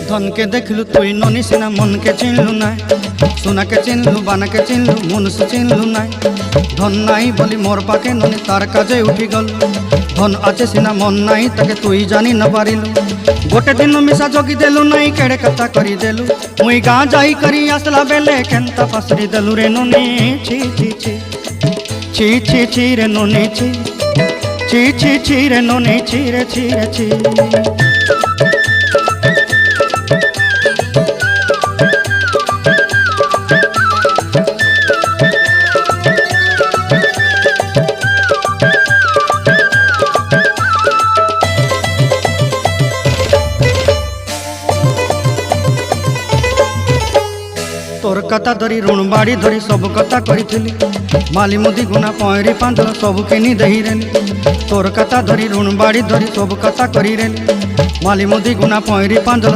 धन के देखलु तुई ननी सिना मन के चिन्हलु ना सोना के चिन्हलु बाना के चिन्हलु मनुष्य चिन्हलु ना धन नाई बोली मोर पाके ननी तार काजे उठी गल धन आचे सिना मन नाई ताके तुई जानी न पारिलु गोटे दिन मिसा जगी देलु नाई केड़े कथा करी देलु मुई गाँ जाई करी आसला बेले केंता पासरी देलु रे ननी छी छी छी छी छी छी रे ननी छी छी छी छी रे ननी छी रे छी रे छी। तोर कथा धरी ऋण बाड़ी धरी सब कथा करी माली मुदी गुना पहरी पांदल सब किनी दही रेली तोर कथा धरी ऋण बाड़ी धरी सब कथा करी रेली माली मुदी गुना पहरी पांदल